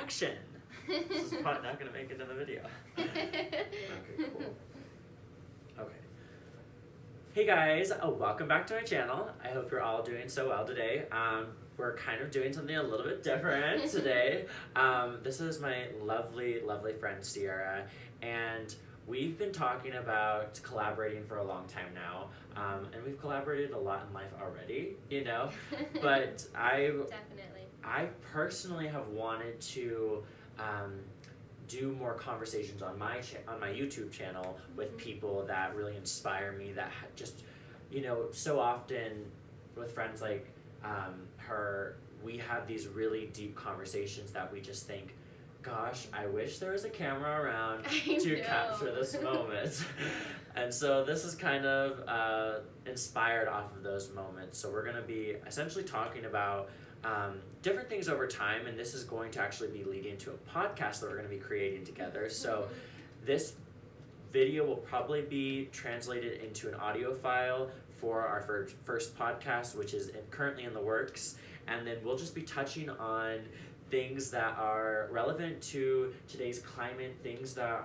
action. This is probably not going to make it in the video. Okay, cool. Okay. Hey guys, welcome back to my channel. I hope you're all doing so well today. We're kind of doing something a little bit different today. This is my lovely, lovely friend Sierra, and we've been talking about collaborating for a long time now, and we've collaborated a lot in life already, you know, but I personally have wanted to do more conversations on my YouTube channel with people that really inspire me, that just, you know, so often with friends like her, we have these really deep conversations that we just think, gosh, I wish there was a camera around to capture this moment. And so this is kind of inspired off of those moments. So we're going to be essentially talking about different things over time, and this is going to actually be leading to a podcast that we're going to be creating together. So this video will probably be translated into an audio file for our first podcast, which is currently in the works, and then we'll just be touching on things that are relevant to today's climate, things that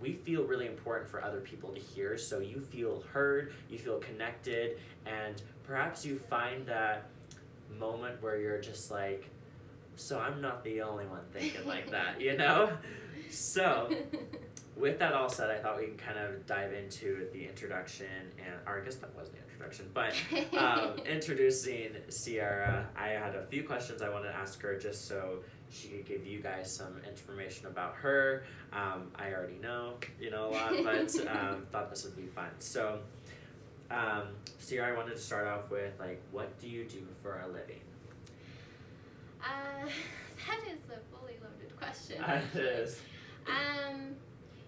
we feel really important for other people to hear, so you feel heard, you feel connected, and perhaps you find that moment where you're just like, so I'm not the only one thinking like that, you know? So with that all said, I thought we can kind of dive into the introduction, or I guess that was the introduction, but introducing Sierra. I had a few questions I wanted to ask her just so she could give you guys some information about her. I already know, you know, a lot, but thought this would be fun. So Sierra, I wanted to start off with, like, what do you do for a living? That is a fully loaded question. It is.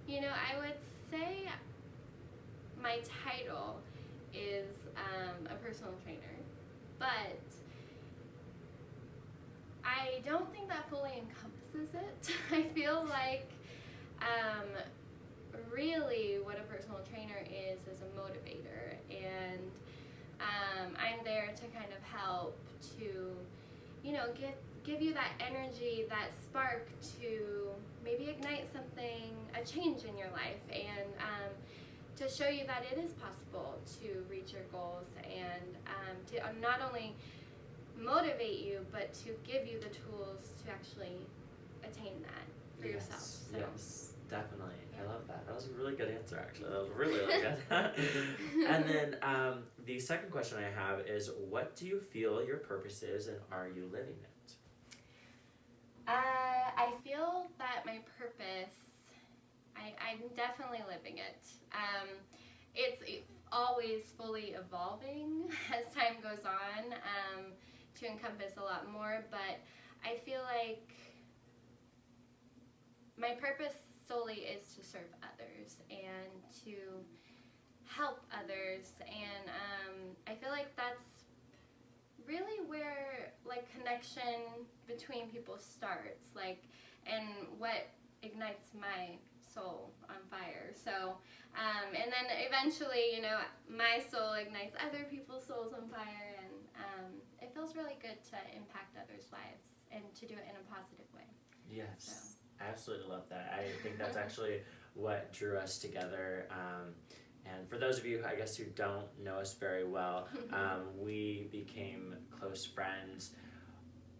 You know, I would say my title is a personal trainer, but I don't think that fully encompasses it. I feel like really what a personal trainer is a motivator, and I'm there to kind of help to, you know, give you that energy, that spark to maybe ignite something, a change in your life, and to show you that it is possible to reach your goals, and to not only motivate you, but to give you the tools to actually attain that for yourself. So. Yes, definitely. Yeah. I love that. That was a really good answer, actually. That was really, really good. And then the second question I have is, what do you feel your purpose is, and are you living it? I feel that my purpose, I'm definitely living it. It's always fully evolving as time goes on to encompass a lot more, but I feel like my purpose solely is to serve others and to help others, and I feel like that's really where, like, connection between people starts, like, and what ignites my soul on fire. So and then eventually, you know, my soul ignites other people's souls on fire, and it feels really good to impact others' lives and to do it in a positive way. Yes, so. I absolutely love that. I think that's actually what drew us together. And for those of you, I guess, who don't know us very well, we became close friends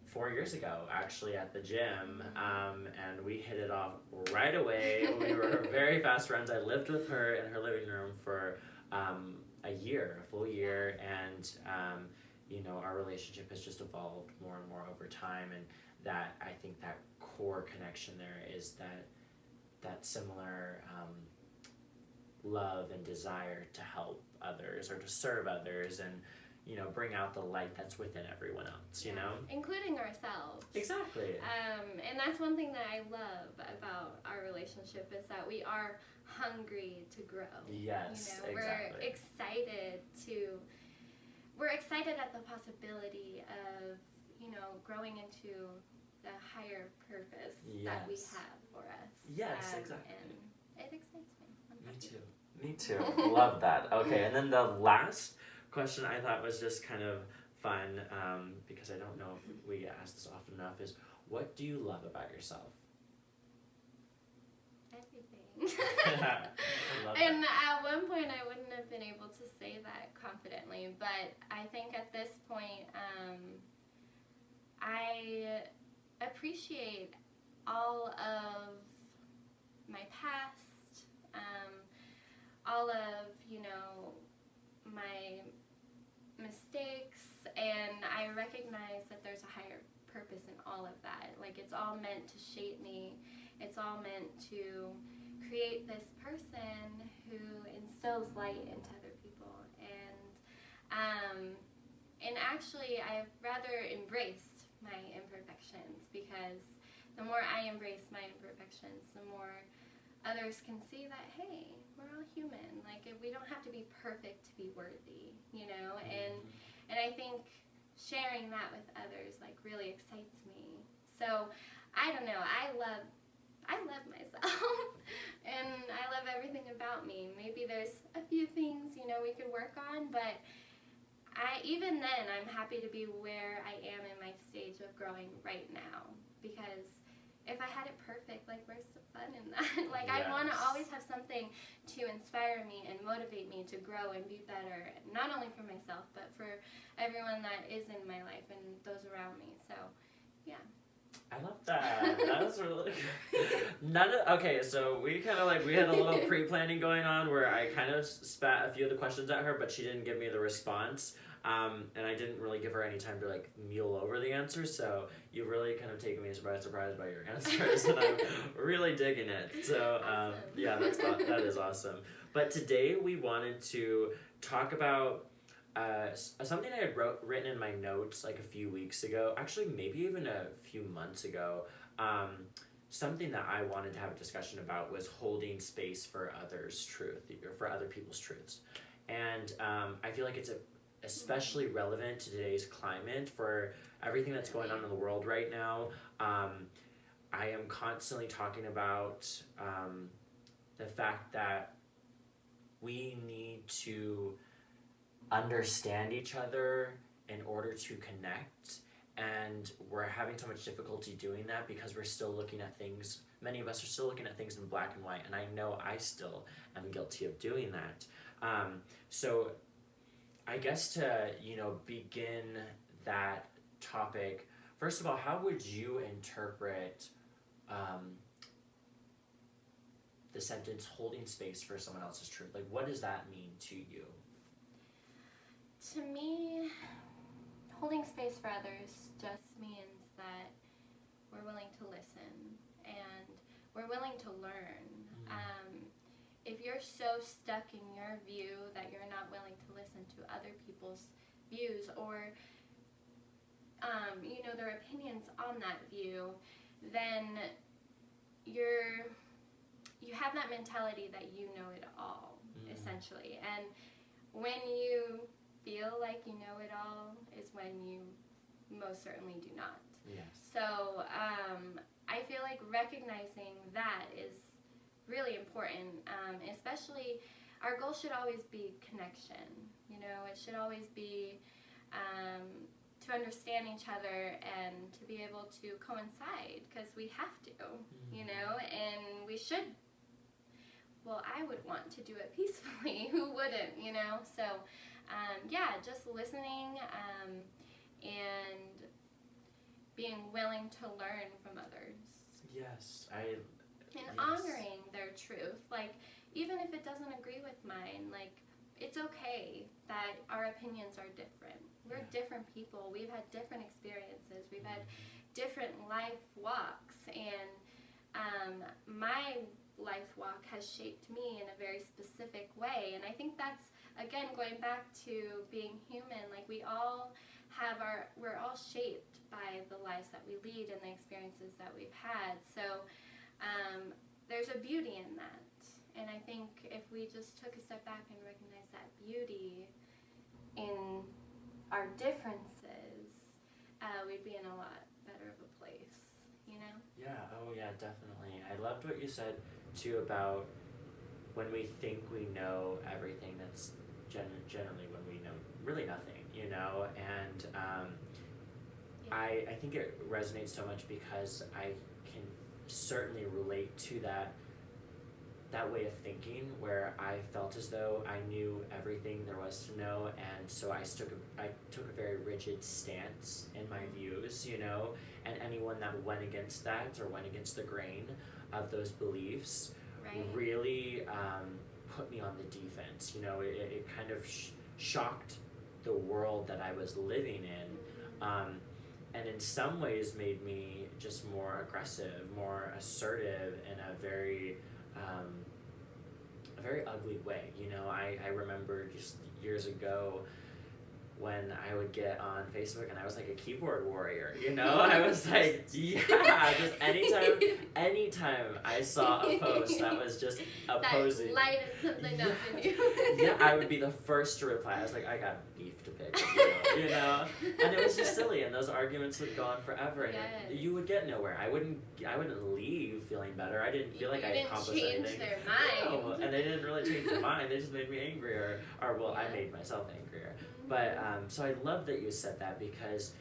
4 years ago, actually, at the gym, and we hit it off right away. We were very fast friends. I lived with her in her living room for a full year, and you know, our relationship has just evolved more and more over time, and that, I think, that core connection there is that similar love and desire to help others or to serve others, and, you know, bring out the light that's within everyone else, you know? Including ourselves. Exactly. And that's one thing that I love about our relationship, is that we are hungry to grow. Yes, you know, exactly. We're excited at the possibility of, you know, growing into the higher purpose that we have for us. Yes, exactly. And it excites me. Me too. Love that. Okay, and then the last question I thought was just kind of fun, because I don't know if we ask this often enough, is what do you love about yourself? Everything. I love And that. at one point, I wouldn't have been able to say that confidently, but I think at this point, I appreciate all of my past, all of, my mistakes, and I recognize that there's a higher purpose in all of that. Like, it's all meant to shape me. It's all meant to create this person who instills light into other people. And actually, I've rather embraced my imperfections, because the more I embrace my imperfections, the more others can see that, hey, we're all human. Like, we don't have to be perfect to be worthy, and I think sharing that with others, like, really excites me. So, I don't know, I love myself, and I love everything about me. Maybe there's a few things, we could work on, but even then, I'm happy to be where I am in my stage of growing right now, because if I had it perfect, like, where's the fun in that? Like, Yes. I want to always have something to inspire me and motivate me to grow and be better, not only for myself, but for everyone that is in my life and those around me. So, yeah. I love that. That was really good. Okay, so we kind of we had a little pre-planning going on where I kind of spat a few of the questions at her, but she didn't give me the response. And I didn't really give her any time to mule over the answers, so you've really kind of taken me surprised by your answers, and I'm really digging it. So Awesome. yeah, that is awesome. But today we wanted to talk about something I had written in my notes a few weeks ago, actually maybe even a few months ago. Something that I wanted to have a discussion about was holding space for others' truth, or for other people's truths. And I feel like it's especially relevant to today's climate, for everything that's going on in the world right now. I am constantly talking about the fact that we need to understand each other in order to connect, and we're having so much difficulty doing that because we're still looking at things, many of us are still looking at things in black and white, and I know I still am guilty of doing that. So I guess to begin that topic, first of all, how would you interpret the sentence "holding space for someone else's truth"? What does that mean to you? To me, holding space for others just means that we're willing to listen and we're willing to learn. If you're so stuck in your view that you're not willing to listen to other people's views, or their opinions on that view, then you have that mentality that you know it all, essentially. And when you feel like you know it all is when you most certainly do not. Yes. So I feel like recognizing that is really important, especially our goal should always be connection. It should always be to understand each other and to be able to coincide, because we have to, and we should. Well, I would want to do it peacefully. Who wouldn't, So, just listening and being willing to learn from others. Yes, And honoring their truth. Even if it doesn't agree with mine, it's okay that our opinions are different. We're different people. We've had different experiences. We've had different life walks. And my life walk has shaped me in a very specific way. And I think that's, again, going back to being human. We're all shaped by the lives that we lead and the experiences that we've had. So there's a beauty in that. And I think if we just took a step back and recognized that beauty in our differences, we'd be in a lot better of a place, Yeah, oh yeah, definitely. I loved what you said, too, about when we think we know everything, that's generally when we know really nothing, and Yeah. I think it resonates so much because I can certainly relate to that way of thinking where I felt as though I knew everything there was to know, and so I took a very rigid stance in my views, you know, and anyone that went against that or went against the grain of those beliefs Right. really put me on the defense. You know, it kind of shocked the world that I was living in, and in some ways made me just more aggressive, more assertive in a very ugly way. You know, I remember just years ago when I would get on Facebook and I was like a keyboard warrior, you know? I was like, yeah, just anytime I saw a post that was just opposing. That lighted something up in you. Yeah, I would be the first to reply. I was like, I got beef to pick with you, you know? And it was just silly, and those arguments would go on forever, and Yes. you would get nowhere. I wouldn't leave feeling better. I didn't feel like I accomplished anything. You didn't change their mind. No, and they didn't really change their mind. They just made me angrier, or well, I made myself angrier. But so I love that you said that, because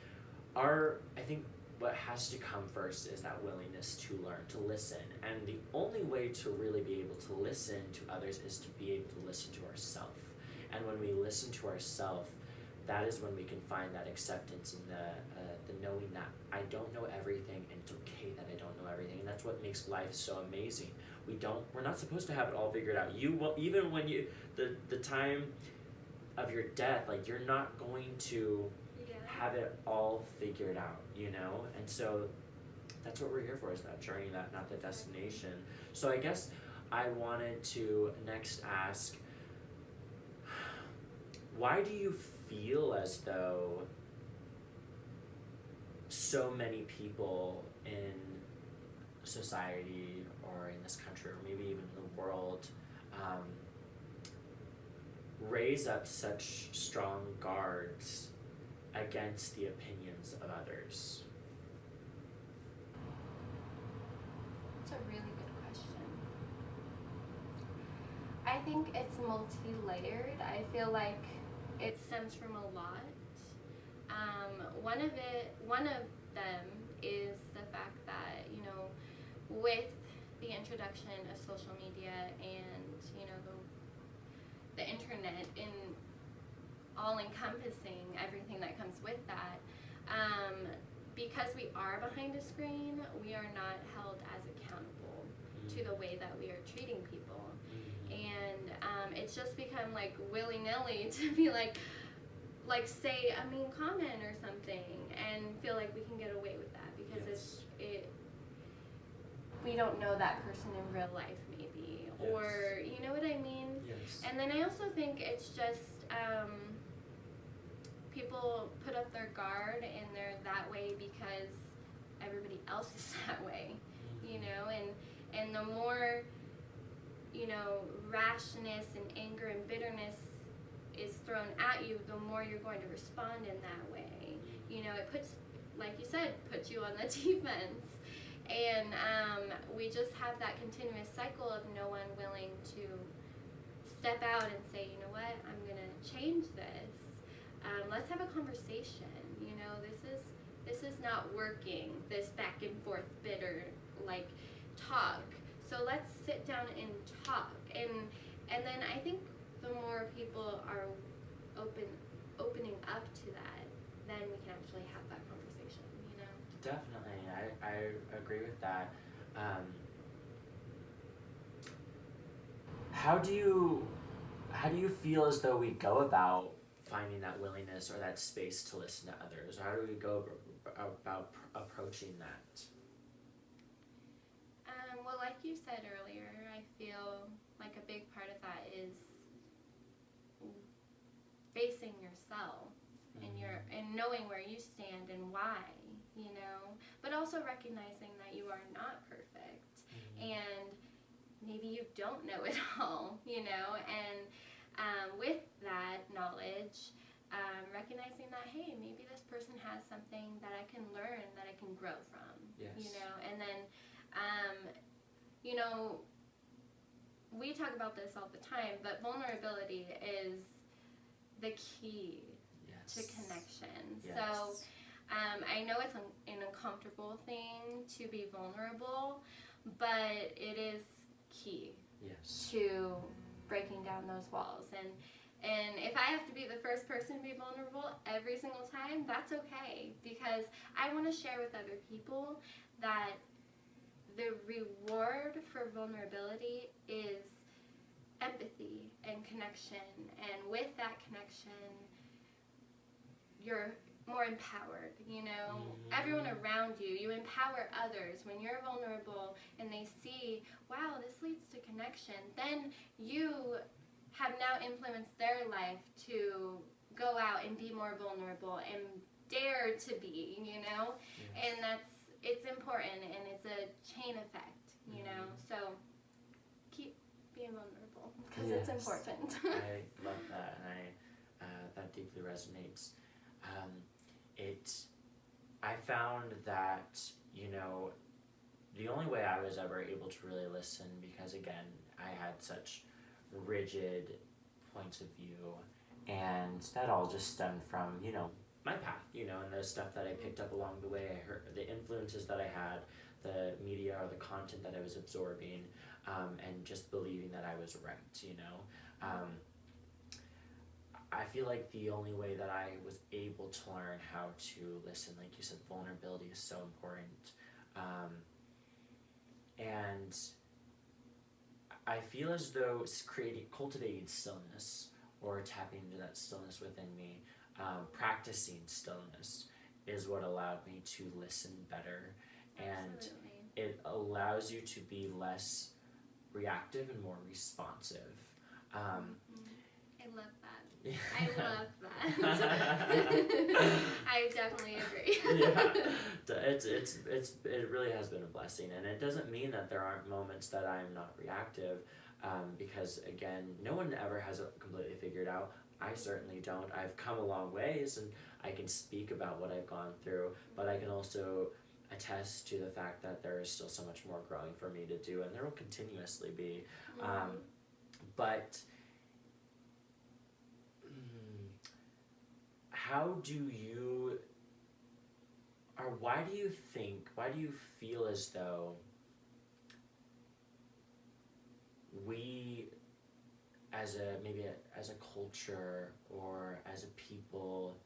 I think what has to come first is that willingness to learn, to listen. And the only way to really be able to listen to others is to be able to listen to ourselves. And when we listen to ourselves, that is when we can find that acceptance and the knowing that I don't know everything, and it's okay that I don't know everything. And that's what makes life so amazing. We're not supposed to have it all figured out. You will, even when the time of your death, like, you're not going to have it all figured out, you know? And so that's what we're here for, is that journey, not the destination. So I guess I wanted to next ask, why do you feel as though so many people in society or in this country, or maybe even in the world, raise up such strong guards against the opinions of others? That's a really good question. I think it's multi-layered. I feel like it stems from a lot. One of them is the fact that, you know, with the introduction of social media and, you know, the internet in all encompassing everything that comes with that, because we are behind a screen, we are not held as accountable to the way that we are treating people. And it's just become like willy-nilly to be like say a mean comment or something and feel like we can get away with that because we don't know that person in real life, maybe. Yes. Or, you know what I mean? Yes. And then I also think it's just people put up their guard and they're that way because everybody else is that way, you know? And the more, you know, rashness and anger and bitterness is thrown at you, the more you're going to respond in that way. You know, it puts, like you said, puts you on the defense. And we just have that continuous cycle of no one willing to step out and say, you know what, I'm going to change this. Let's have a conversation. You know, this is not working, this back and forth bitter, like, talk. So let's sit down and talk. And then I think the more people are opening up to that, then we can actually have that conversation, you know? Definitely, I agree with that. How do you feel as though we go about finding that willingness or that space to listen to others? How do we go about approaching that? Well, like you said earlier, I feel like a big part of that is facing yourself and knowing where you stand and why, you know, but also recognizing that you are not perfect and maybe you don't know it all, you know, and with that knowledge, recognizing that, hey, maybe this person has something that I can learn, that I can grow from, you know, and then, you know, we talk about this all the time, but vulnerability is the key to connection. Yes. So I know it's an uncomfortable thing to be vulnerable, but it is key to breaking down those walls. And if I have to be the first person to be vulnerable every single time, that's okay, because I want to share with other people that the reward for vulnerability is empathy and connection, and with that connection, you're more empowered, you know? Everyone around you, you empower others. When you're vulnerable and they see, wow, this leads to connection, then you have now influenced their life to go out and be more vulnerable and dare to be, you know? And it's important, and it's a chain effect, you know? So keep being vulnerable, because it's important. I love that, and that deeply resonates. I found that, you know, the only way I was ever able to really listen, because again, I had such rigid points of view, and that all just stemmed from, you know, my path, you know, and the stuff that I picked up along the way. I heard the influences that I had, the media or the content that I was absorbing, and just believing that I was right, you know. I feel like the only way that I was able to learn how to listen, like you said, vulnerability is so important. And I feel as though cultivating stillness, or tapping into that stillness within me, practicing stillness is what allowed me to listen better. And it allows you to be less reactive and more responsive. I love that. I love that. I definitely agree. It really has been a blessing, and it doesn't mean that there aren't moments that I'm not reactive, because again, no one ever has it completely figured out. I certainly don't. I've come a long ways, and I can speak about what I've gone through, but I can also attest to the fact that there is still so much more growing for me to do, and there will continuously be. But how do you, or why do you feel as though we as a culture or as a people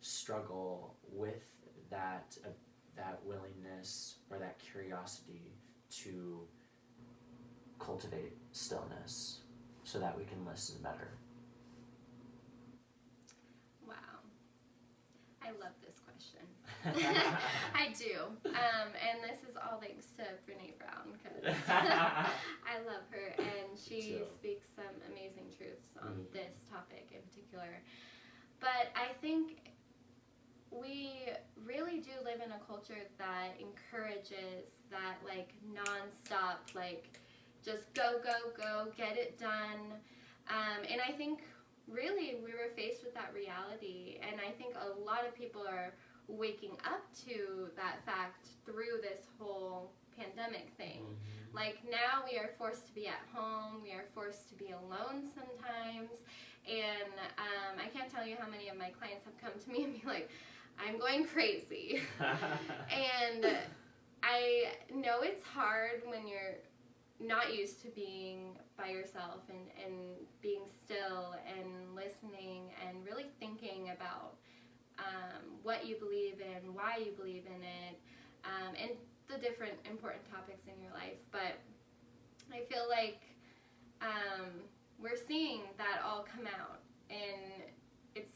struggle with that willingness or that curiosity to cultivate stillness so that we can listen better? Wow. I love this question. I do. And this is all thanks to Brene Brown, because I love her, and she speaks some amazing truths on this topic in particular. But I think we really do live in a culture that encourages that, like, non-stop, like, just go, get it done. And I think really we were faced with that reality, and I think a lot of people are waking up to that fact through this whole pandemic thing. Like, now we are forced to be at home, we are forced to be alone sometimes, and I can't tell you how many of my clients have come to me and be like, I'm going crazy. And I know it's hard when you're not used to being by yourself and being still and listening and really thinking about what you believe in, why you believe in it, and the different important topics in your life. But I feel like we're seeing that all come out, and it's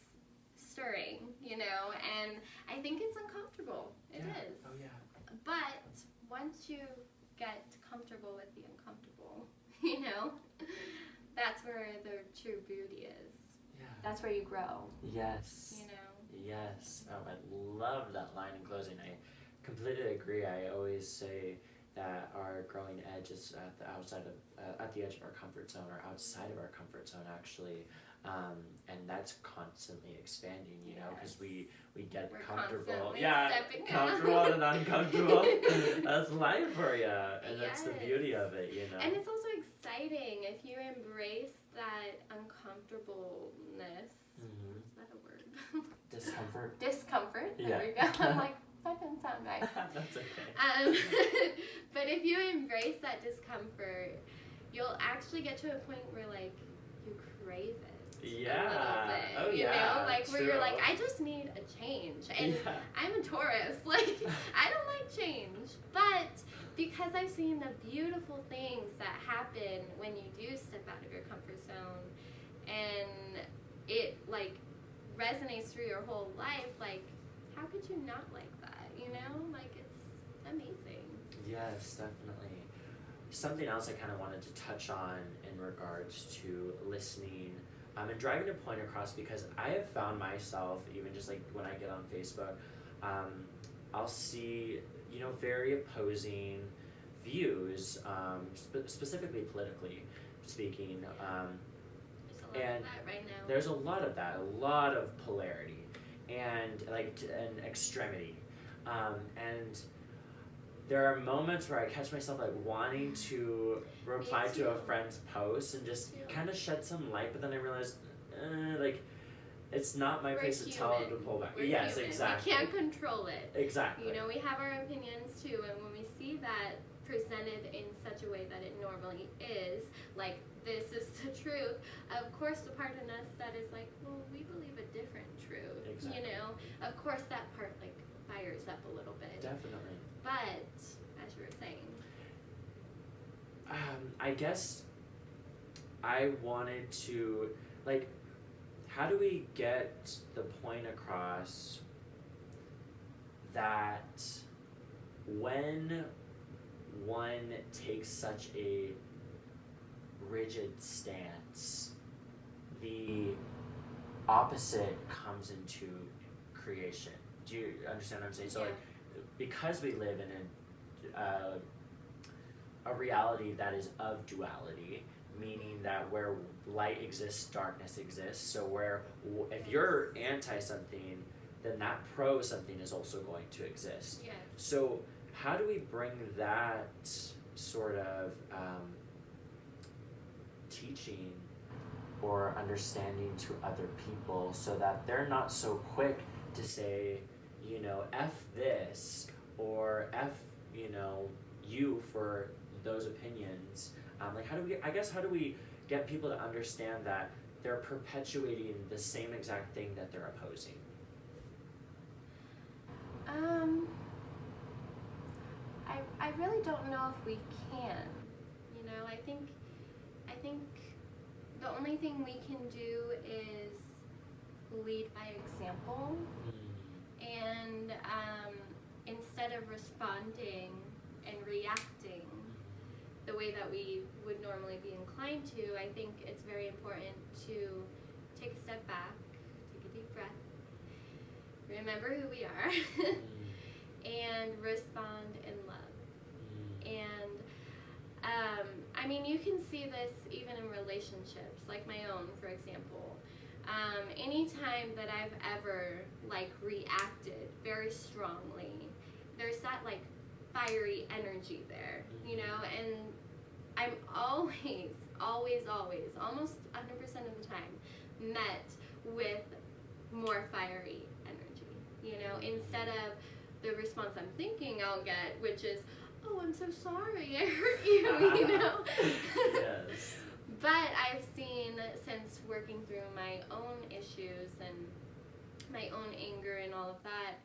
stirring, you know, and I think it's uncomfortable. It is. Oh, yeah. But once you get comfortable with the uncomfortable, you know, that's where the true beauty is. Yeah. That's where you grow. Yes. You know? Yes. Oh, I love that line in closing. I completely agree. I always say that our growing edge is at the edge of our comfort zone, or outside of our comfort zone, actually. And that's constantly expanding, you know, because we get We're comfortable. stepping Comfortable out. and uncomfortable. That's life for you, and that's the beauty of it, you know. And it's also exciting if you embrace that uncomfortableness. Is that a word? Discomfort. Discomfort. There Yeah. we go. I'm like, that didn't sound right. That's okay. But if you embrace that discomfort, you'll actually get to a point where like you crave it. Yeah. A little bit, Oh, you yeah. know, like where you're True. like, I just need a change, and Yeah. I'm a Taurus. Like, I don't like change, but because I've seen the beautiful things that happen when you do step out of your comfort zone, and it like resonates through your whole life, like, how could you not like that? You know, like it's amazing. Yes, definitely. Something else I kind of wanted to touch on in regards to listening and driving a point across, because I have found myself, even just like when I get on Facebook, I'll see, you know, very opposing views, specifically politically speaking. There's a lot And of that right now. There's a lot of that, a lot of polarity and like and extremity, and there are moments where I catch myself like wanting to reply to a too. friend's post and just Me too. kind of shed some light, but then I realize, like, it's not my We're place to tell them to human. pull back. We're Yes, human. exactly. We can't control it. Exactly. You know, we have our opinions too, and when we see that presented in such a way that it normally is, like, this is the truth, of course the part in us that is like, well, we believe a different truth. Exactly. You know, of course that part like fires up a little bit. Definitely. But as you were saying, I guess I wanted to, like, how do we get the point across that when one takes such a rigid stance, the opposite comes into creation? Do you understand what I'm saying? So, Yeah. like, because we live in a reality that is of duality, meaning that where light exists, darkness exists. So where if you're anti something, then that pro something is also going to exist. yes. So how do we bring that sort of teaching or understanding to other people so that they're not so quick to say, you know, F this or F, you know, you for those opinions? Like, how do we get people to understand that they're perpetuating the same exact thing that they're opposing? I really don't know if we can. You know, I think the only thing we can do is lead by example, and instead of responding and reacting the way that we would normally be inclined to, I think it's very important to take a step back, take a deep breath, remember who we are, and respond in love. And I mean, you can see this even in relationships, like my own, for example. Anytime that I've ever like reacted very strongly, there's that like fiery energy there, you know, and I'm always, almost 100% of the time met with more fiery energy, you know, instead of the response I'm thinking I'll get, which is, oh, I'm so sorry, I hurt you, you know? Yes. But I've seen, since working through my own issues and my own anger and all of that,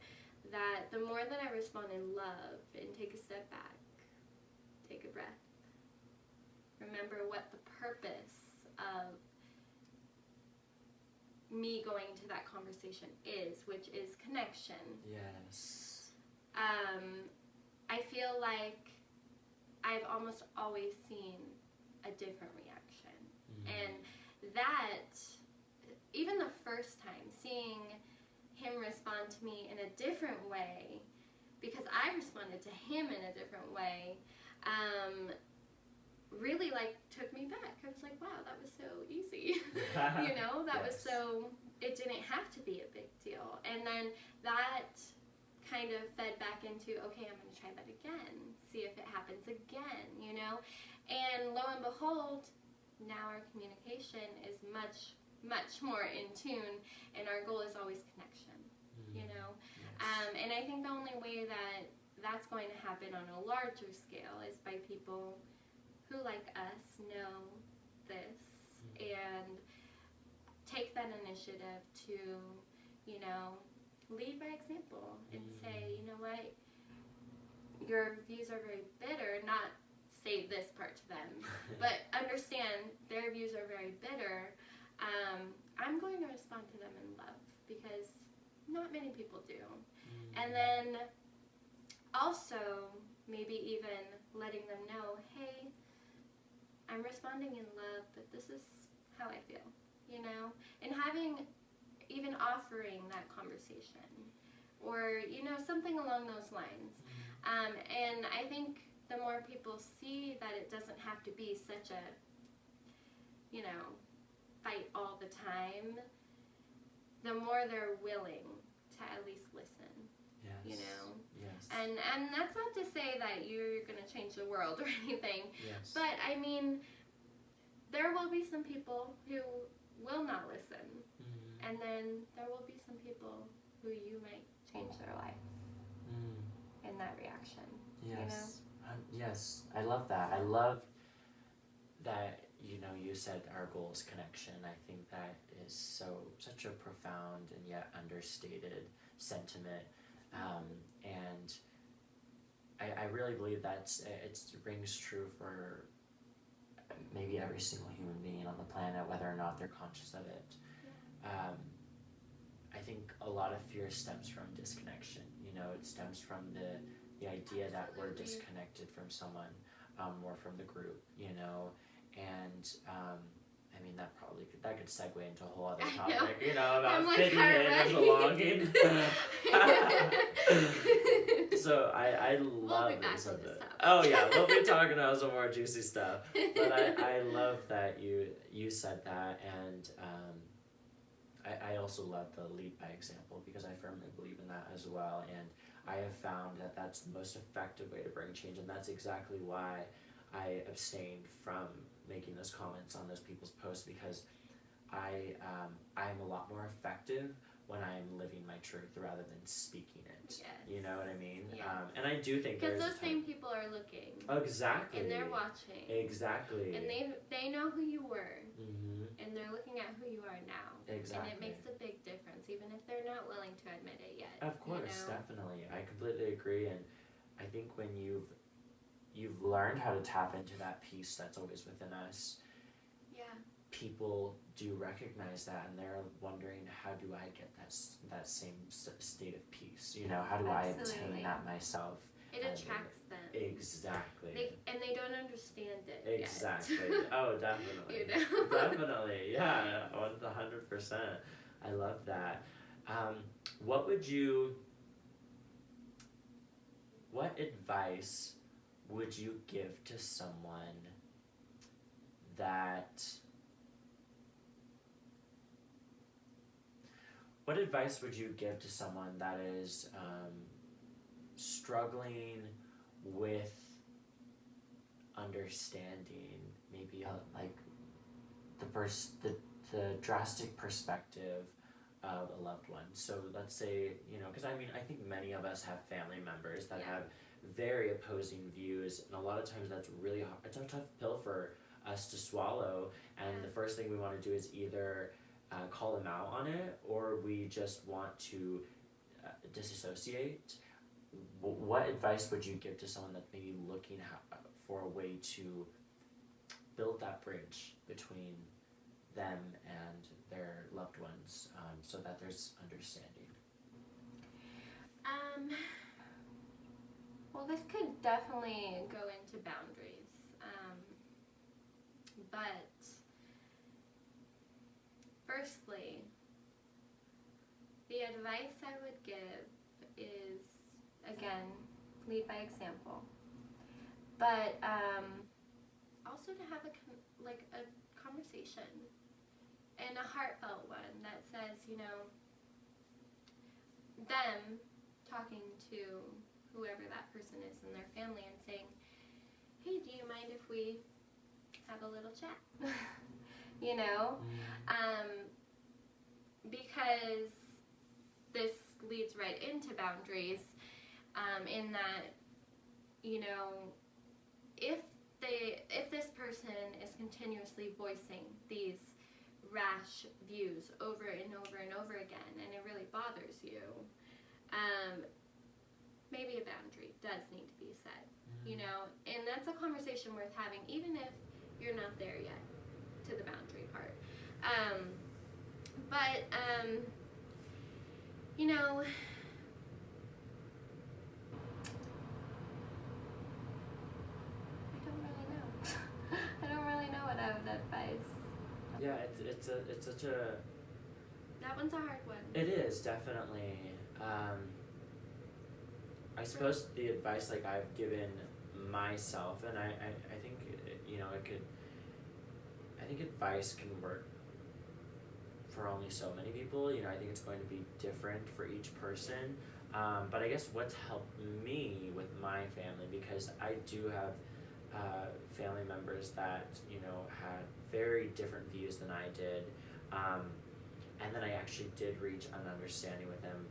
that the more that I respond in love and take a step back, take a breath, remember what the purpose of me going into that conversation is, which is connection. Yes. I feel like I've almost always seen a different reaction. And that, even the first time, seeing him respond to me in a different way, because I responded to him in a different way, really like took me back. I was like, wow, that was so easy. You know, that was so, it didn't have to be a big deal. And then that kind of fed back into, okay, I'm going to try that again, see if it happens again, you know? And lo and behold, now our communication is much, much more in tune, and our goal is always connection. you know. Yes. And I think the only way that that's going to happen on a larger scale is by people who, like us, know this and take that initiative to, you know, lead by example and say, you know what, your views are very bitter, not say this part to them, but understand their views are very bitter. I'm going to respond to them in love because not many people do. And then also maybe even letting them know, hey, I'm responding in love, but this is how I feel, you know? And even offering that conversation or, you know, something along those lines. And I think the more people see that it doesn't have to be such a, you know, fight all the time, the more they're willing to at least listen. Yes. You know? Yes. And that's not to say that you're going to change the world or anything. Yes. But, I mean, there will be some people who will not listen. And then there will be some people who you might change their life in that reaction. Yes. You know? Yes. I love that. I love that, you know, you said our goal is connection. I think that is such a profound and yet understated sentiment. And I really believe it rings true for maybe every single human being on the planet, whether or not they're conscious of it. I think a lot of fear stems from disconnection. You know, it stems from the idea that we're disconnected from someone or from the group, you know, and I mean that could segue into a whole other topic, you know, about fitting in and belonging. So I love this. Oh yeah, we'll be talking about some more juicy stuff. But I love that you said that, and I also love the lead by example because I firmly believe in that as well, and I have found that that's the most effective way to bring change, and that's exactly why I abstained from making those comments on those people's posts, because I'm a lot more effective when I'm living my truth rather than speaking it. Yes. You know what I mean? Yes. And I do think because those same people are looking. Exactly. And they're watching. Exactly. And they know who you were. Mm-hmm. And they're looking at who you are now. Exactly. And it makes a big difference, even if they're not willing to admit it yet. Of course, you know? definitely. I completely agree, and I think when you've learned how to tap into that peace that's always within us, people do recognize that, and they're wondering, how do I get that same state of peace? You know, how do I obtain that myself? It attracts them. Exactly. They don't understand it Exactly. yet. Oh, definitely. You know? Definitely. Yeah, 100%. I love that. What advice would you give to someone that... What advice would you give to someone that is struggling with understanding maybe like the drastic perspective of a loved one? So let's say, you know, because I mean, I think many of us have family members that have very opposing views, and a lot of times that's really hard. It's a tough pill for us to swallow, and the first thing we want to do is either call them out on it, or we just want to disassociate. What advice would you give to someone that's maybe looking for a way to build that bridge between them and their loved ones, so that there's understanding? Well, this could definitely go into boundaries, but firstly, the advice I would give is, again, lead by example, but also to have a conversation, and a heartfelt one that says, you know, them talking to whoever that person is in their family and saying, hey, do you mind if we have a little chat? You know? Because this leads right into boundaries, in that, you know, if this person is continuously voicing these rash views over and over and over again, and it really bothers you, maybe a boundary does need to be set, you know, and that's a conversation worth having, even if you're not there yet to the boundary part. You know, I don't really know what I would advise. Yeah, it's such a... That one's a hard one. It is, definitely. I suppose the advice like I've given myself, and I think, you know, I think advice can work for only so many people. You know, I think it's going to be different for each person. But I guess what's helped me with my family, because I do have family members that, you know, had very different views than I did, and then I actually did reach an understanding with them,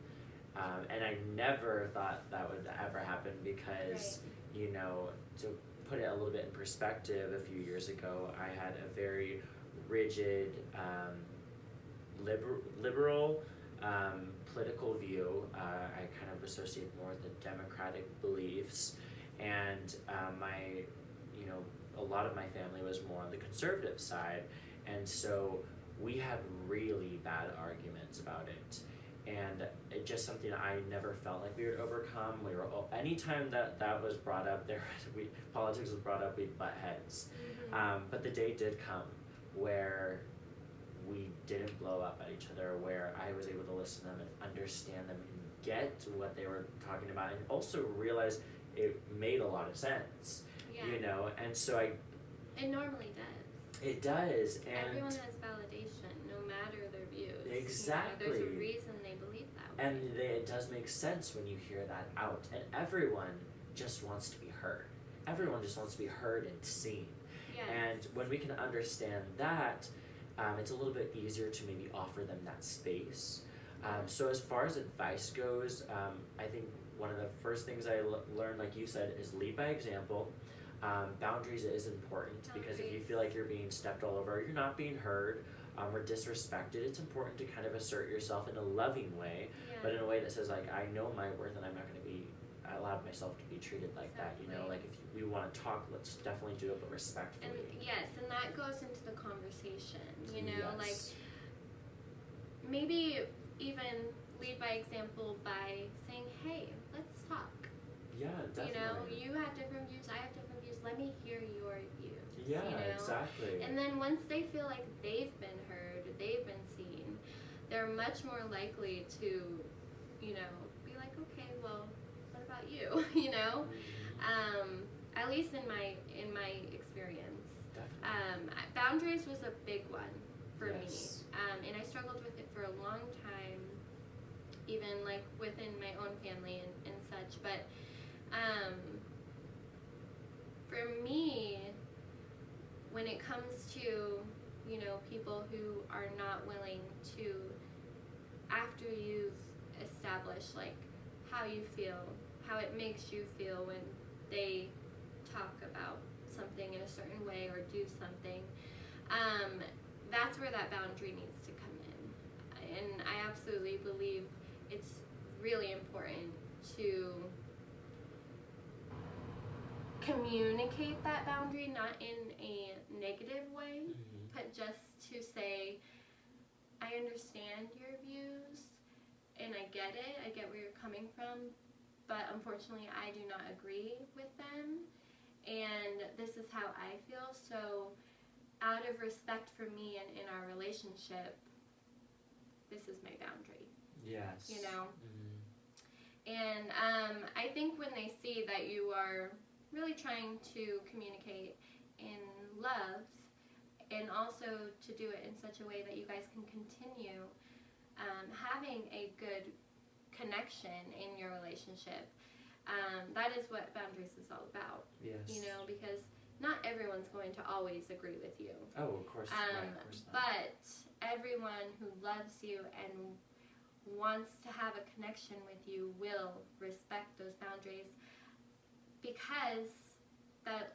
and I never thought that would ever happen, because you know, to put it a little bit in perspective, a few years ago I had a very rigid liberal political view. I kind of associate more with the democratic beliefs, and you know, a lot of my family was more on the conservative side, and so we had really bad arguments about it, and it just something I never felt like we would overcome. Anytime that was brought up, politics was brought up, we'd butt heads. But the day did come where we didn't blow up at each other, where I was able to listen to them and understand them and get what they were talking about, and also realize it made a lot of sense. You know, and so it normally does. It does, and everyone has validation, no matter their views. Exactly. You know, there's a reason they believe that way. And it does make sense when you hear that out. And everyone just wants to be heard. Everyone just wants to be heard and seen. Yes. And when we can understand that, it's a little bit easier to maybe offer them that space. So as far as advice goes, I think one of the first things I learned, like you said, is lead by example. Boundaries is important, because if you feel like you're being stepped all over, you're not being heard, or disrespected, it's important to kind of assert yourself in a loving way, but in a way that says, like, I know my worth and I'm not going to be allowed myself to be treated like that, you know, like if we want to talk, let's definitely do it, but respectfully. And that goes into the conversation, you know, like maybe even lead by example by saying, hey, let's talk. Yeah, definitely. You know, you have different views, I have different views, let me hear your views. Yeah, you know? exactly. And then once they feel like they've been heard, they've been seen, they're much more likely to, you know, be like, okay, well, what about you? You know? At least in my experience. Definitely. Boundaries was a big one for me. And I struggled with it for a long time, even like within my own family and such. But for me, when it comes to, you know, people who are not willing to, after you've established like how you feel, how it makes you feel when they talk about something in a certain way or do something, that's where that boundary needs to come in. And I absolutely believe it's really important to communicate that boundary, not in a negative way, but just to say, I understand your views and I get it, I get where you're coming from, but unfortunately I do not agree with them, and this is how I feel, so out of respect for me and in our relationship, this is my boundary. Yes. You know? And I think when they see that you are really trying to communicate in love, and also to do it in such a way that you guys can continue having a good connection in your relationship, that is what boundaries is all about. Yes. You know, because not everyone's going to always agree with you. Oh, of course not. But everyone who loves you and wants to have a connection with you will respect those boundaries, because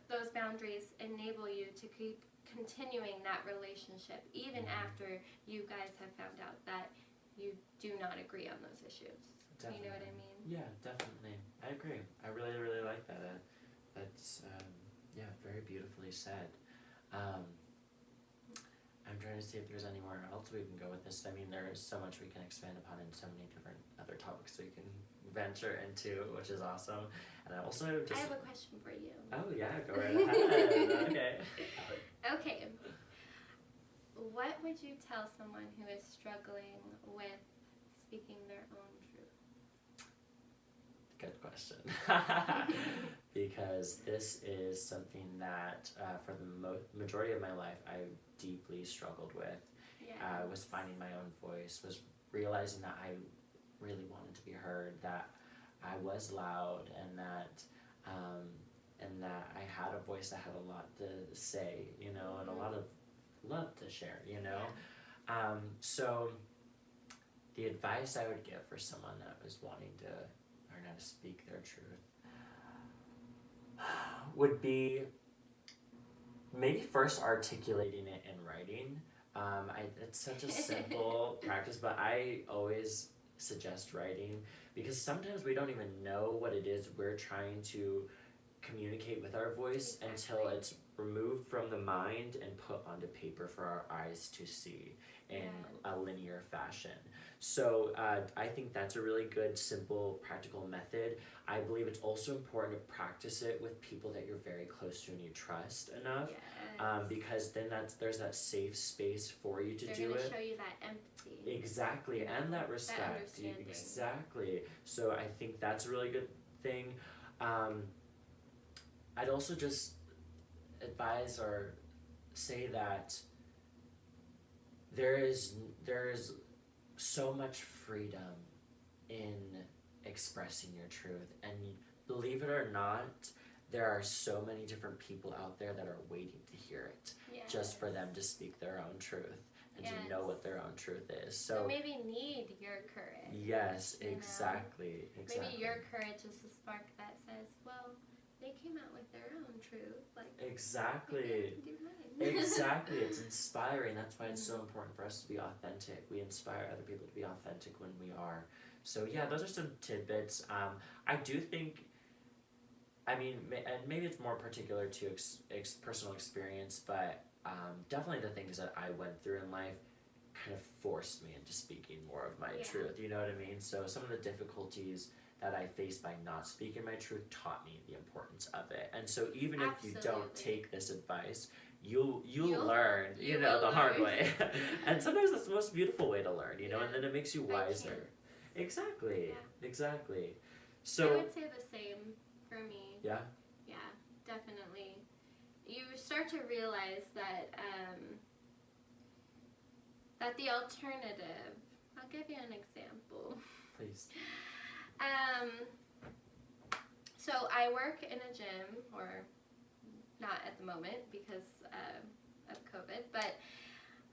those boundaries enable you to keep continuing that relationship even after you guys have found out that you do not agree on those issues. Definitely. You know what I mean? Yeah, definitely. I agree. I really, really like that. That's very beautifully said. I'm trying to see if there's anywhere else we can go with this. I mean, there is so much we can expand upon and so many different other topics we can venture into, which is awesome. And I also just... I have a question for you. Oh, yeah, go right ahead. Okay. Okay. What would you tell someone who is struggling with speaking their own truth? Good question. Because this is something that for the majority of my life I deeply struggled with. Yes. Was finding my own voice, was realizing that I really wanted to be heard, that I was loud, and that I had a voice that had a lot to say, you know, and a lot of love to share, you know. Yeah. So the advice I would give for someone that was wanting to learn how to speak their truth would be maybe first articulating it in writing. It's such a simple practice, but I always suggest writing, because sometimes we don't even know what it is we're trying to communicate with our voice until it's removed from the mind and put onto paper for our eyes to see in a linear fashion. So I think that's a really good, simple, practical method. I believe it's also important to practice it with people that you're very close to and you trust enough, because then there's that safe space for you to do it. They're going to show you that empathy. Exactly, and that respect. Exactly. So I think that's a really good thing. I'd also just advise or say that there is so much freedom in expressing your truth, and believe it or not, there are so many different people out there that are waiting to hear it, just for them to speak their own truth and to know what their own truth is. So maybe need your courage. Yes, exactly. Maybe your courage is the spark that says, well, they came out with their own truth. Like, exactly. Exactly. It's inspiring. That's why it's so important for us to be authentic. We inspire other people to be authentic when we are. So yeah, those are some tidbits. I do think, I mean, and maybe it's more particular to personal experience, but definitely the things that I went through in life kind of forced me into speaking more of my truth. You know what I mean? So some of the difficulties that I faced by not speaking my truth taught me the importance of it. And so even if you don't take this advice, you'll learn, you know, the hard way. And sometimes that's the most beautiful way to learn, you know, and then it makes you wiser. Exactly. Exactly. So I would say the same for me. Yeah? Yeah, definitely. You start to realize that that the alternative, I'll give you an example. Please. So I work in a gym, or not at the moment because of COVID, but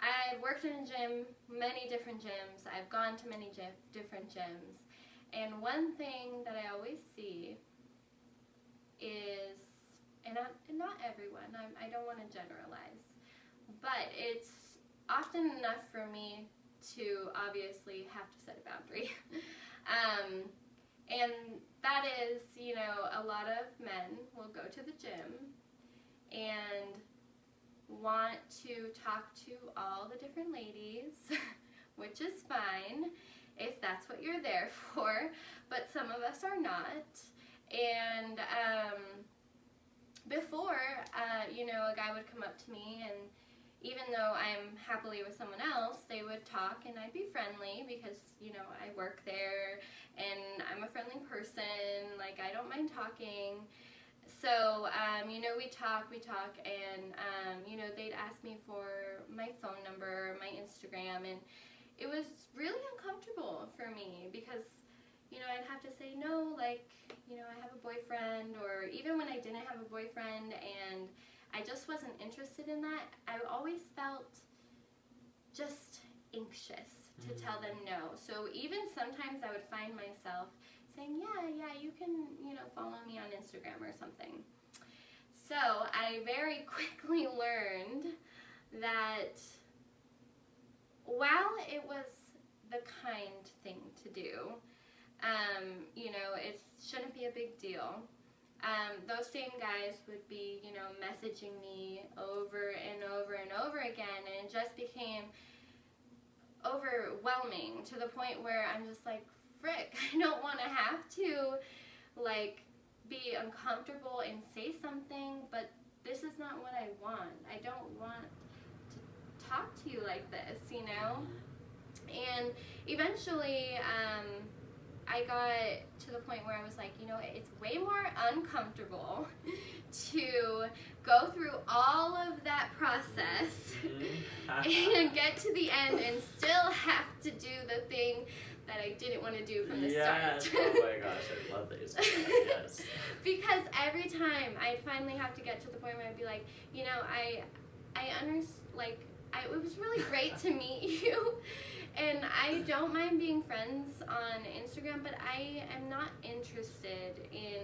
I've worked in a gym, many different gyms. I've gone to many different gyms. And one thing that I always see is, and not everyone, I don't want to generalize, but it's often enough for me to obviously have to set a boundary. And that is, you know, a lot of men will go to the gym and want to talk to all the different ladies, which is fine if that's what you're there for, but some of us are not. And before, you know, a guy would come up to me, and even though I'm happily with someone else, they would talk, and I'd be friendly because, you know, I work there and I'm a friendly person. Like, I don't mind talking. So, you know, we talk, and, you know, they'd ask me for my phone number, my Instagram, and it was really uncomfortable for me because, you know, I'd have to say no, like, you know, I have a boyfriend, or even when I didn't have a boyfriend and I just wasn't interested in that, I always felt just anxious to tell them no. So even sometimes I would find myself saying, yeah, you can, follow me on Instagram or something. So I very quickly learned that while it was the kind thing to do, it shouldn't be a big deal. Those same guys would be, messaging me over and over and over again, and it just became overwhelming to the point where I'm just like, frick, I don't want to have to, be uncomfortable and say something, but this is not what I want. I don't want to talk to you like this, And eventually, I got to the point where I was like, it's way more uncomfortable to go through all of that process and get to the end and still have to do the thing that I didn't want to do from the start. Oh my gosh, I love that you said that, yes. Because every time I'd finally have to get to the point where I'd be like, I understand, it was really great to meet you. And I don't mind being friends on Instagram, but I am not interested in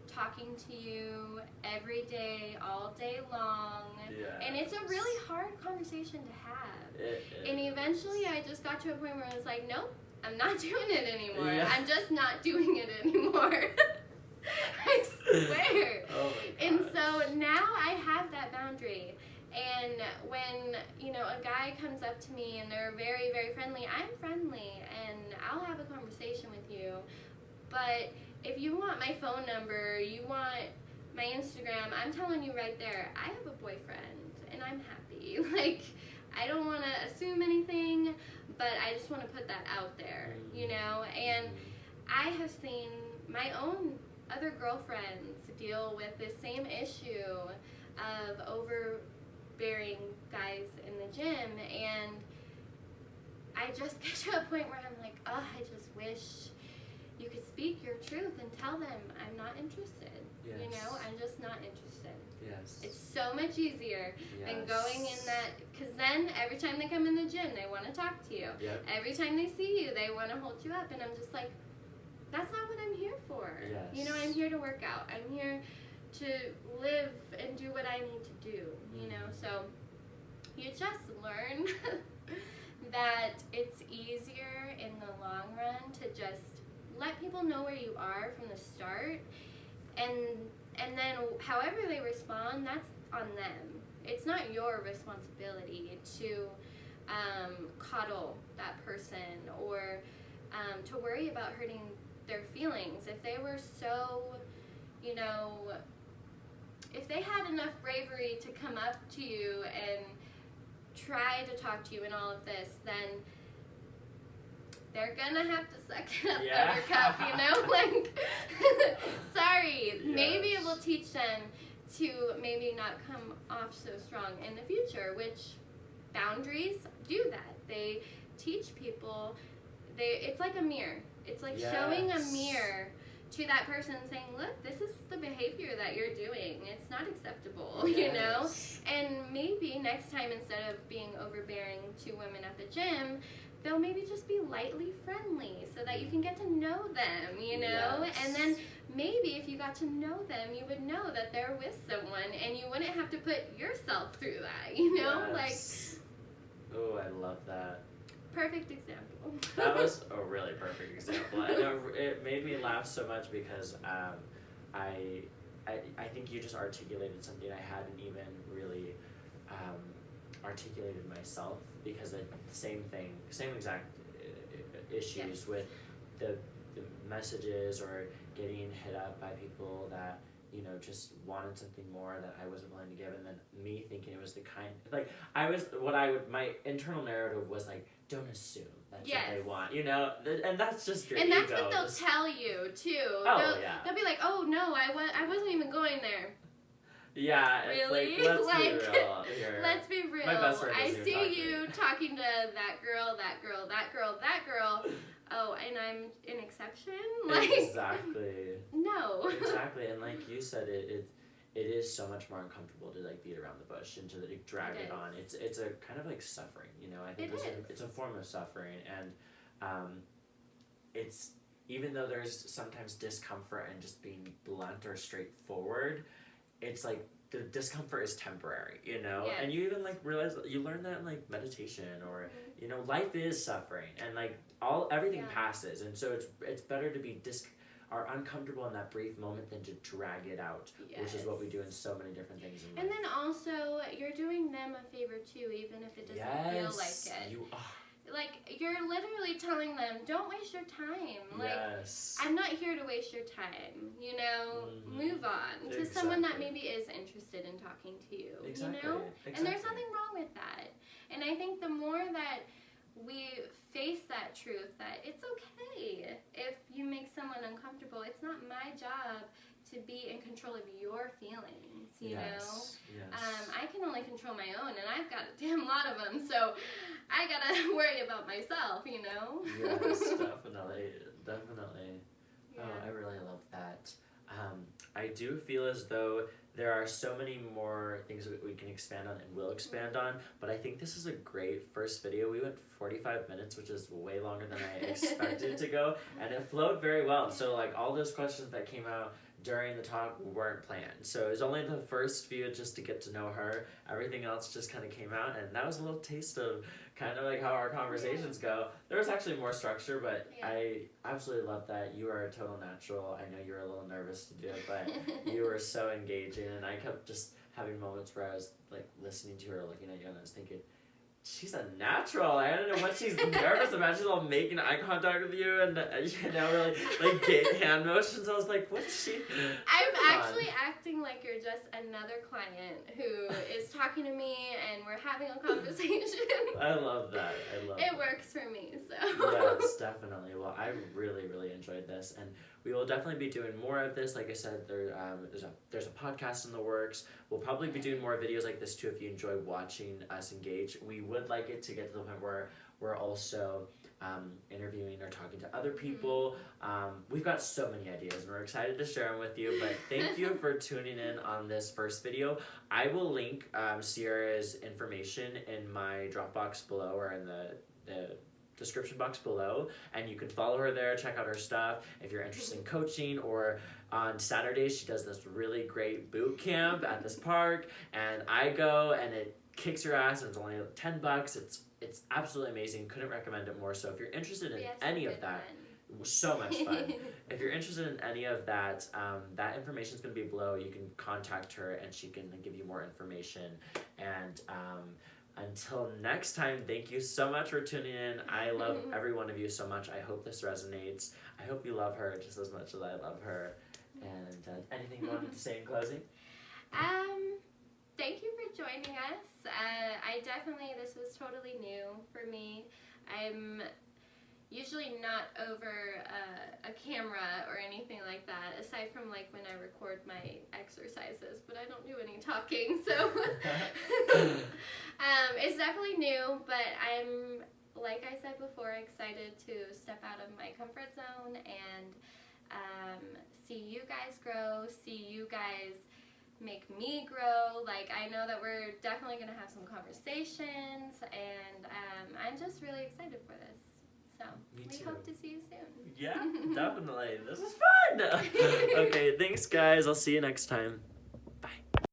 talking to you every day, all day long. Yes. And it's a really hard conversation to have. It and is. Eventually I just got to a point where I was like, nope, I'm not doing it anymore. Yeah. I'm just not doing it anymore. I swear. Oh my And gosh. so now I have that boundary. And when, a guy comes up to me and they're very, very friendly, I'm friendly and I'll have a conversation with you. But if you want my phone number, you want my Instagram, I'm telling you right there, I have a boyfriend and I'm happy. I don't want to assume anything, but I just want to put that out there, And I have seen my own other girlfriends deal with this same issue of overbearing guys in the gym, and I just get to a point where I'm like, I just wish you could speak your truth and tell them I'm not interested. Yes. I'm just not interested. Yes. It's so much easier than Yes. going in that, because then every time they come in the gym, they want to talk to you. Yep. Every time they see you, they want to hold you up, and I'm just like, that's not what I'm here for. Yes. I'm here to work out. I'm here to live and do what I need to do, So you just learn that it's easier in the long run to just let people know where you are from the start, and then however they respond, that's on them. It's not your responsibility to coddle that person or to worry about hurting their feelings. If they were so, if they had enough bravery to come up to you and try to talk to you in all of this, then they're gonna have to suck it up, Yeah. Buttercup, sorry. Yes. Maybe it will teach them to maybe not come off so strong in the future, which boundaries do that. They teach people, it's like a mirror. It's like showing a mirror to that person saying, look, this is the behavior that you're doing. It's not acceptable, Yes. And maybe next time, instead of being overbearing to women at the gym, they'll maybe just be lightly friendly so that you can get to know them, Yes. And then maybe if you got to know them, you would know that they're with someone and you wouldn't have to put yourself through that, Yes. Oh, I love that. Perfect example. That was a really perfect example. I know it made me laugh so much because I think you just articulated something I hadn't even really articulated myself, because the same thing, same exact issues Yes. with the messages or getting hit up by people that just wanted something more that I wasn't willing to give, and then me thinking it was the kind, my internal narrative was like, don't assume that's what they want, and that's just your and ego. that's what they'll tell you too. Oh, yeah. They'll be like, oh no, I wasn't even going there. Yeah, Really? it's let's be real here. Let's be real. My best friend I doesn't even see talk to you me. talking to that girl. Oh, and I'm an exception? Exactly. No. Exactly, and like you said, it is so much more uncomfortable to like beat around the bush and to like drag it on. It's a kind of like suffering, you know. I think it's a form of suffering, and it's, even though there's sometimes discomfort and just being blunt or straightforward, it's like the discomfort is temporary, you know. Yes. And you even like realize, you learn that in like meditation, or you know, life is suffering, and like everything passes, and so it's better to be are uncomfortable in that brief moment than to drag it out, which is what we do in so many different things in life. And then also, you're doing them a favor too, even if it doesn't feel like it. You are. Like, you're literally telling them, don't waste your time. Like, I'm not here to waste your time, you know? Move on to someone that maybe is interested in talking to you, you know? And there's nothing wrong with that. And I think the more that we face that truth, that it's okay if you make someone uncomfortable. It's not my job to be in control of your feelings, you know? I can only control my own, and I've got a damn lot of them, so I gotta worry about myself, you know? Yes, definitely. Yeah. Oh, I really love that. I do feel as though there are so many more things that we can expand on and will expand on, but I think this is a great first video. We went 45 minutes, which is way longer than I expected to go, and it flowed very well. So like all those questions that came out during the talk weren't planned. So it was only the first few just to get to know her. Everything else just kind of came out, and that was a little taste of kind of like how our conversations go. There was actually more structure, but I absolutely love that. You are a total natural. I know you were a little nervous to do it, but you were so engaging, and I kept just having moments where I was like listening to her, looking at you, and I was thinking, she's a natural. I don't know what she's nervous about. She's all making eye contact with you, and you know, really like hand motions. I was like, what is she? I'm actually acting like you're just another client who is talking to me, and we're having a conversation. I love that. It works for me, so. Yes, definitely. Well, I really, really enjoyed this, and we will definitely be doing more of this. Like I said, there's a podcast in the works. We'll probably be doing more videos like this too if you enjoy watching us engage. We would like it to get to the point where we're also interviewing or talking to other people. We've got so many ideas, and we're excited to share them with you, but thank you for tuning in on this first video. I will link Sierra's information in my Dropbox below, or in the description box below, and you can follow her there, check out her stuff if you're interested in coaching. Or on Saturdays she does this really great boot camp at this park, and I go, and it kicks your ass, and it's only $10. It's absolutely amazing. Couldn't recommend it more. So if you're interested in any of that, so much fun. If you're interested in any of that, that information is going to be below. You can contact her, and she can give you more information. And until next time, thank you so much for tuning in. I love every one of you so much. I hope this resonates. I hope you love her just as much as I love her. And anything you wanted to say in closing? Thank you for joining us. This was totally new for me. I'm usually not over a camera or anything like that, aside from like when I record my exercises, but I don't do any talking, so it's definitely new, but I'm, like I said before, excited to step out of my comfort zone and see you guys grow, see you guys make me grow. Like, I know that we're definitely going to have some conversations, and I'm just really excited for this. So we hope to see you soon. Yeah, definitely. This is fun. Okay, thanks guys. I'll see you next time.